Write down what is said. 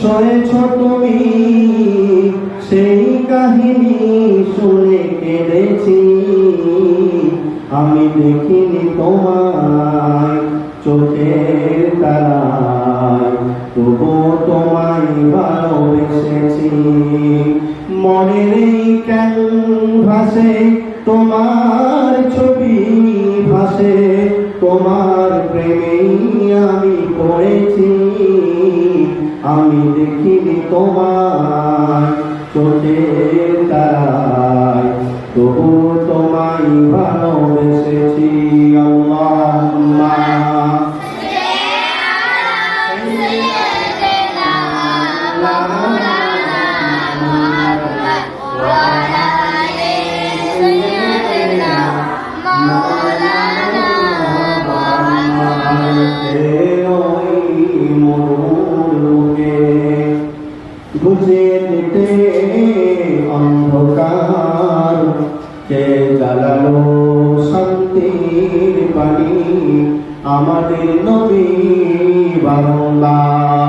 সয়েছ তুমি সেই কাহিনী শুনে কেঁদেছি। আমি দেখিনি তোমায় চোখের তারায়, তবু তোমায় ভালোবেসেছি। মনের এই ক্যানভাসে তোমার ছবি ভাসে, তোমার প্রেমেই আমি পড়েছি। আমি দেখিনি তোমায় চোখের তারায়, তবু তোমায় ভালোবেসেছি। আল্লাহুম্মা বুঝে দিতে অন্ধকার, কে জ্বালালো শান্তির বাণী, আমাদের নবী বারংবার